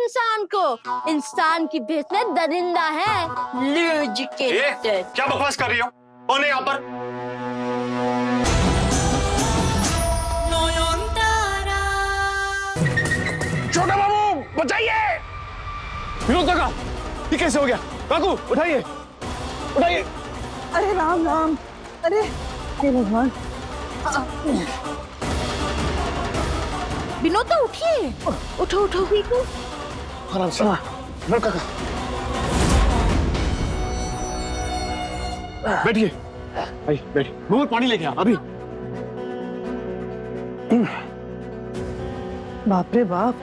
इंसान को, इंसान की भेष में दरिंदा है। क्या बकवास कर रही हो? कौन है यहाँ पर? छोटा बाबू बचाइए! विनोद काका, ये कैसे हो गया? काकू उठाइए, उठाइए। अरे राम राम, अरे भगवान। विनोद तो उठिए, उठो उठो। ठीक हो? आराम से। विनोद काका बैठिए, बैठिए। मोहम्मद पानी लेके आ अभी। बाप रे बाप।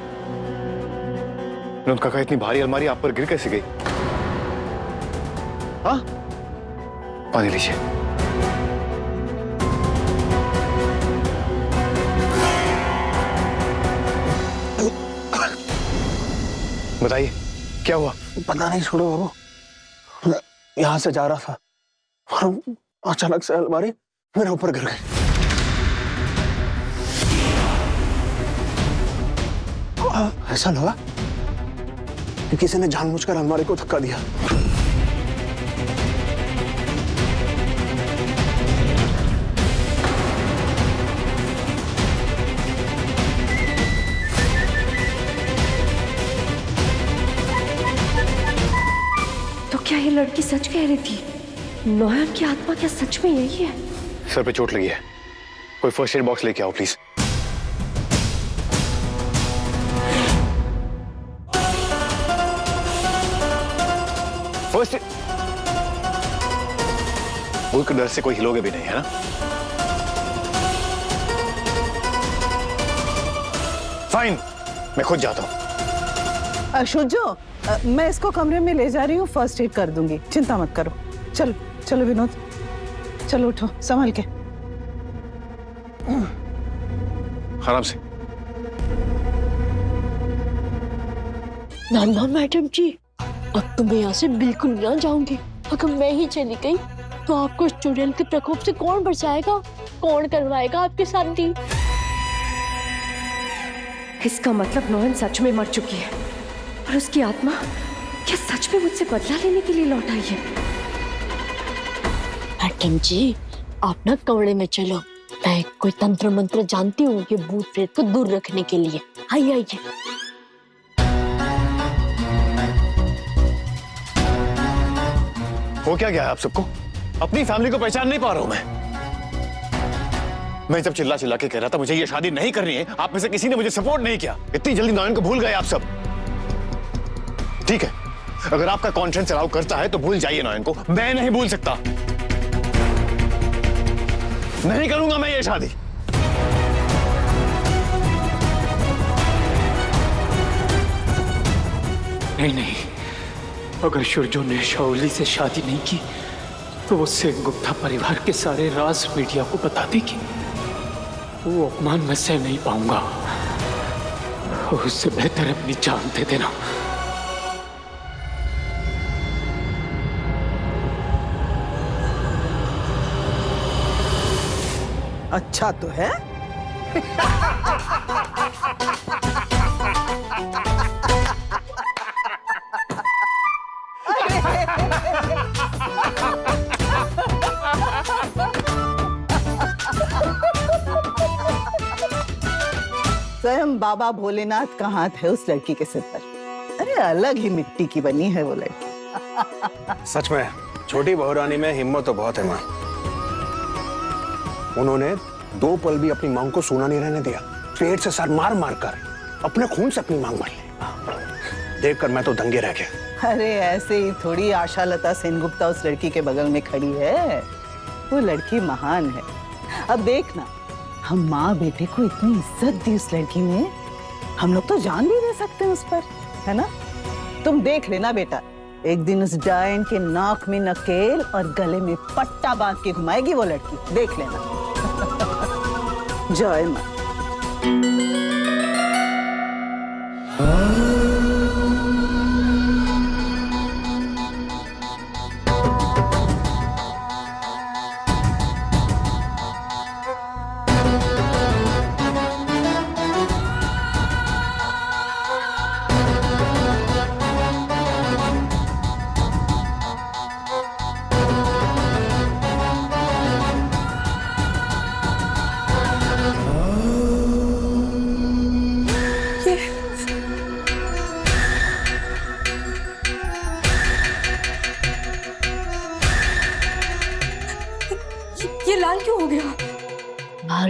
विनोद काका, इतनी भारी अलमारी आप पर गिर कैसे गई? हाँ, पानी लीजिए। बताइए क्या हुआ? पता नहीं, छोड़ो बाबू। यहाँ से जा रहा था और अचानक से अलमारी मेरे ऊपर गिर गई। ऐसा लगा कि किसी ने जानबूझकर अलमारी को धक्का दिया। तो क्या ये लड़की सच कह रही थी? नौयन की आत्मा क्या सच में यही है? सर पे चोट लगी है, कोई फर्स्ट एड बॉक्स लेके आओ प्लीज। फर्स्ट भूल के डर से कोई हिलोगे भी नहीं, है ना? फाइन, मैं खुद जाता हूं। शुजो, मैं इसको कमरे में ले जा रही हूँ, फर्स्ट एड कर दूंगी, चिंता मत करो। चलो चलो विनोद, चलो उठो, संभल के। आराम से। ना मैडम जी, अब तो मैं यहाँ से बिल्कुल ना जाऊंगी। अगर मैं ही चली गई तो आपको स्टूडेंट के प्रकोप से कौन बचाएगा, कौन करवाएगा आपकी शादी? इसका मतलब नौयन सच में मर चुकी है और उसकी आत्मा क्या सच में मुझसे बदला लेने के लिए लौट आई है? मैडम जी, आप ना कमरे में चलो, मैं कोई तंत्र मंत्र जानती हूँ ये भूत प्रेत को दूर रखने के लिए। आइए आइए। हो क्या गया है आप सबको? अपनी फैमिली को पहचान नहीं पा रहा हूं मैं जब चिल्ला चिल्ला के कह रहा था मुझे ये शादी नहीं करनी है, आप में से किसी ने मुझे सपोर्ट नहीं किया। इतनी जल्दी नौयन को भूल गए आप सब। ठीक है, अगर आपका कॉन्शियंस अलाउ करता है तो भूल जाइए नौयन को, मैं नहीं भूल सकता। नहीं करूंगा मैं ये शादी। नहीं, अगर शुरजो ने शाओली से शादी नहीं की तो वो सेनगुप्ता परिवार के सारे राज मीडिया को बता देगी। वो अपमान मैं सह नहीं पाऊंगा और उससे बेहतर अपनी जान दे देना। अच्छा तो है। स्वयं बाबा भोलेनाथ का हाथ है उस लड़की के सिर पर। अरे अलग ही मिट्टी की बनी है वो लड़की। सच में छोटी बहुरानी में हिम्मत तो बहुत है माँ। उन्होंने 2 पल भी अपनी मांग को सूना नहीं रहने दिया। पेट से सर मार मार कर अपने खून से अपनी मांग भर ली। देखकर मैं तो दंगे रह गया। अरे ऐसे ही थोड़ी आशा लता सेनगुप्ता उस लड़की के बगल में खड़ी है। वो लड़की महान है। अब देखना, हम माँ बेटे को इतनी इज्जत दी उस लड़की ने, हम लोग तो जान भी दे सकते हैं उस पर, है ना? तुम देख लेना बेटा, एक दिन उस डायन के नाक में नकेल और गले में पट्टा बांध के घुमाएगी वो लड़की, देख लेना। जय माँ।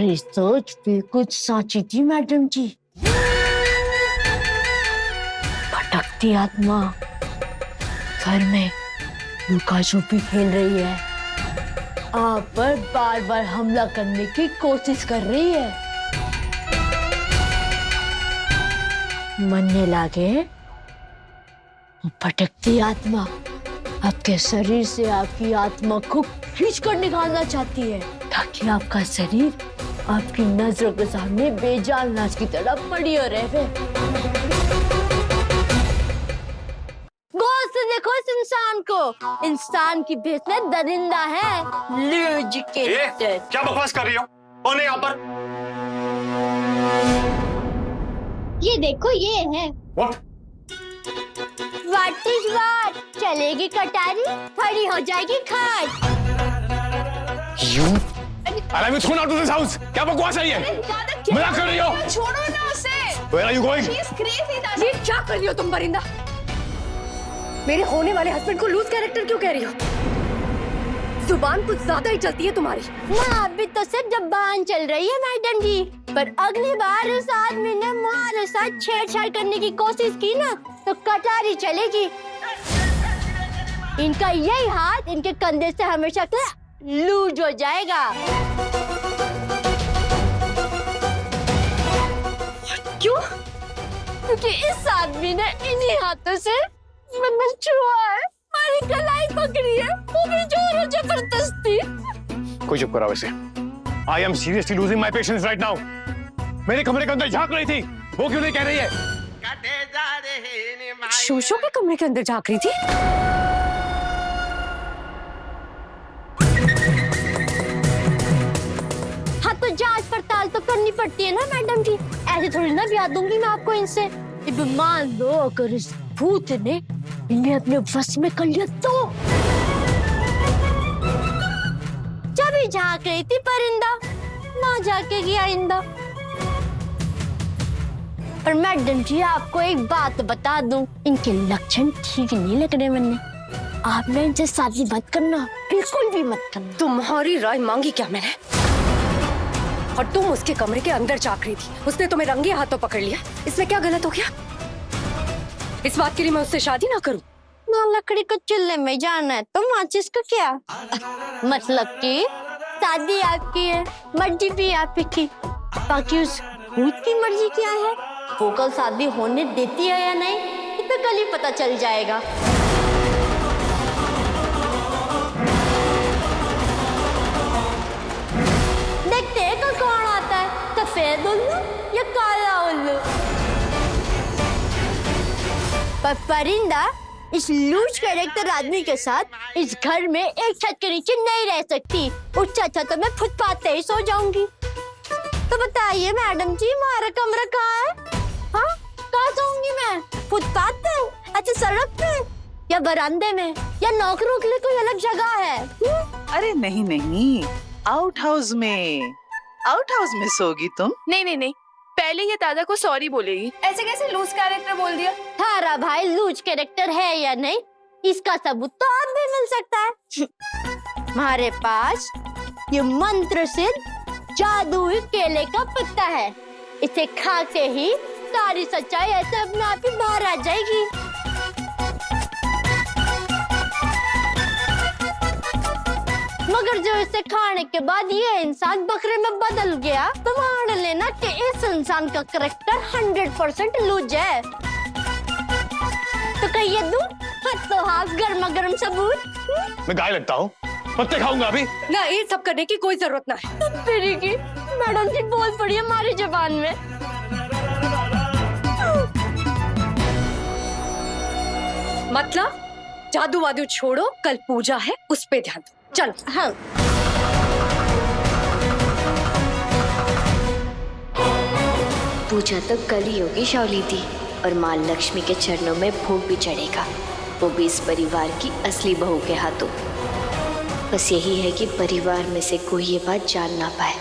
मेरी सोच बिल्कुल साची थी मैडम जी। भटकती आत्मा घर में लुका छुपी खेल रही है, आप पर बार बार हमला करने की कोशिश कर रही है। मरने लागे वो भटकती आत्मा आपके शरीर से आपकी आत्मा को खींच कर निकालना चाहती है, ताकि आपका शरीर आपकी नजरों के सामने बेजान लाश की तरह पड़ी हो रहे। गौर से देखो इस इंसान को, इंसान की भेष में दरिंदा है। क्या बकवास कर रही हो? कौन है यहाँ पर? ये देखो, ये है। What? What is what? चलेगी कटारी, खड़ी हो जाएगी खाट। You? I'll be thrown out of this house. क्या बकवास है ये? मजाक कर रही हो? छोड़ो ना उसे। Where are you going? ये क्या कर रही हो तुम परिंदा? मेरे होने वाले हस्बैंड को लूज कैरेक्टर क्यों कह रही हो? जुबान कुछ ज्यादा ही चलती है तुम्हारी। ना अभी तो सिर्फ जबान चल रही है मैडम जी, पर अगली बार उस आदमी ने हमारे साथ छेड़छाड़ करने की कोशिश की ना तो कटारी चलेगी। इनका यही हाथ इनके कंधे से हमेशा के लूज हो जाएगा। क्यों? क्योंकि इस आदमी ने इन्हीं हाथों से मैंने छुआ है, हमारी कलाई पकड़ी है, वो भी जोर जबरदस्ती। कोई चुप करा वैसे। I am seriously losing my patience right now. मेरे कमरे के अंदर झांक रही थी, वो क्यों नहीं कह रही है? शोशो के कमरे के अंदर झांक रही थी? हाँ तो जांच पड़ताल तो करनी पड़ती है ना मैडम जी, ऐसे थोड़ी ना ब्याह दूंगी मैं आपको इनसे। अब मान लो अगर इस भूत ने इन्हें अपने वश में कर लिया तो। जब ही झांक रही थी परिंदा, ना झांकेगी आइंदा। पर मैडम जी आपको एक बात बता दूं, इनके लक्षण ठीक नहीं लग रहे मैंने। आप ना इनसे शादी मत करना, बिल्कुल भी मत करना। तुम्हारी राय मांगी क्या मैंने? और तुम उसके कमरे के अंदर झांक रही थी, उसने तुम्हें रंगे हाथों पकड़ लिया, इसमें क्या गलत हो गया? इस बात के लिए मैं उससे शादी ना करूं? ना लकड़ी को चूल्हे में जाना है तो माचिस को क्या? मतलब कि शादी आपकी है, मर्जी भी आपकी, बाकी उस भूत की मर्जी क्या है? वो कल शादी होने देती है या नहीं, ये तो कल ही पता चल जाएगा। देखते हैं कल कौन आता है, सफेद उल्लू या काला उल्लू। पर परिंदा इस लूज कैरेक्टर आदमी के साथ इस घर में एक छत के नीचे नहीं रह सकती। उससे अच्छा तो मैं फुटपाथ पे ही सो जाऊंगी। तो बताइए मैडम जी, हमारा कमरा कहाँ है? हाँ, कहाँ सोऊंगी मैं? फुटपाथ पे? अच्छा सड़क पे या बरामदे में या नौकरों के लिए कोई अलग जगह है? अरे नहीं नहीं, आउट हाउस में सोगी तुम। नहीं नहीं नहीं, पहले ये दादा को सॉरी बोलेगी। ऐसे कैसे लूज कैरेक्टर बोल दिया? थारा भाई लूज कैरेक्टर है या नहीं, इसका सबूत तो आप भी मिल सकता है। हमारे पास ये मंत्र सिद्ध जादुई केले का पत्ता है, इसे खा के ही सारी सच्चाई ऐसे अपने आप ही बाहर आ जाएगी। मगर जो इसे खाने के बाद ये इंसान बकरे में बदल गया तो मान लेना कि इस इंसान का कैरेक्टर 100% लूज है। तो कहिए दूं हाथों हाथ गर्मा गर्म सबूत। मैं गाय लगता हूँ, पत्ते खाऊंगा अभी। ना, ये सब करने की कोई जरूरत ना है। तेरी की मैडम जी बोल पड़ी हमारी जुबान में। मतलब जादू वादू छोड़ो, कल पूजा है, उस पे ध्यान दो। चलो। हाँ। पूजा तो कल ही होगी शाओली दी, और माँ लक्ष्मी के चरणों में भोग भी चढ़ेगा, वो भी इस परिवार की असली बहू के हाथों। बस यही है कि परिवार में से कोई ये बात जान ना पाए।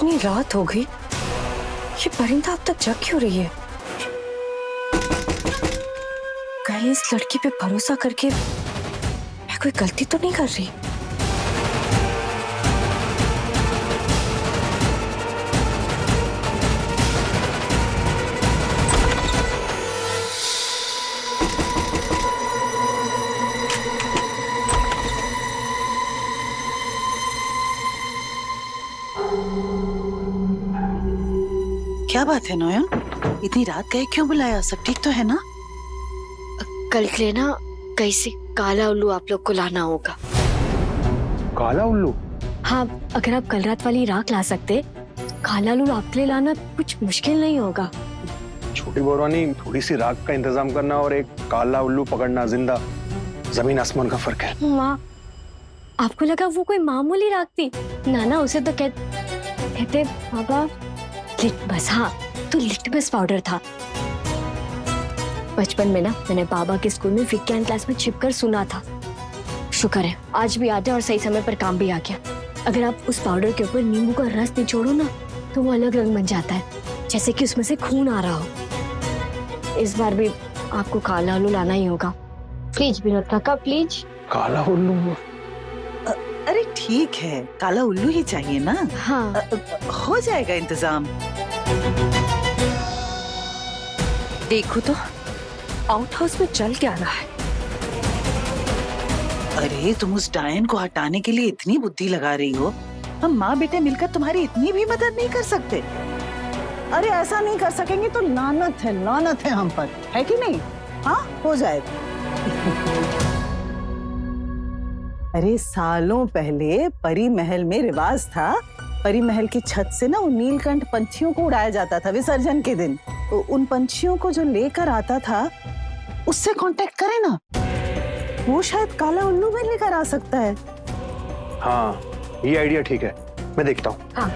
इतनी रात हो गई, ये परिंदा अब तक जग क्यों रही है? कहीं इस लड़की पे भरोसा करके मैं कोई गलती तो नहीं कर रही? क्या बात है नयन, इतनी रात गए क्यों बुलाया? सब ठीक तो है ना? कल के लिए ना कहीं से काला उल्लू आप लोग को लाना होगा। काला उल्लू? हाँ, अगर आप कल रात वाली राख ला सकते, काला उल्लू आपके लिए लाना कुछ मुश्किल नहीं होगा। छोटी बोरवानी, थोड़ी सी राख का इंतजाम करना और एक काला उल्लू पकड़ना जिंदा जमीन आसमान का फर्क है। माँ, आपको लगा वो कोई मामूली राख थी? ना, उसे तो कहते बाबा लिटमस। हाँ, तो लिटमस पाउडर था। बचपन में ना मैंने बाबा के स्कूल में विज्ञान क्लास में छिपकर सुना था। शुक्र है आज भी आ गया और सही समय पर काम भी आ गया। अगर आप उस पाउडर के ऊपर नींबू का रस निचोड़ो ना तो वो अलग रंग बन जाता है, जैसे कि उसमें से खून आ रहा हो। इस बार भी आपको काला उल्लू लाना ही होगा। प्लीज विनोद काका, प्लीज। काला उल्लू? अरे ठीक है, काला उल्लू ही चाहिए ना। हाँ, हो जाएगा इंतजाम। देखो तो आउट हाउस में चल क्या रहा है। अरे तुम उस डायन को हटाने के लिए इतनी बुद्धि लगा रही हो, हम माँ बेटे मिलकर तुम्हारी इतनी भी मदद नहीं कर सकते? अरे ऐसा नहीं कर सकेंगे तो लानत है हम पर, है कि नहीं? हाँ, हो जाएगा। अरे सालों पहले परी महल में रिवाज था, परी महल की छत से ना उन नीलकंठ पंछियों को उड़ाया जाता था विसर्जन के दिन। तो उन पंछियों को जो लेकर आता था उससे कांटेक्ट करें ना, वो शायद काला उल्लू में लेकर आ सकता है। हाँ, ये आइडिया ठीक है, मैं देखता हूँ। हाँ।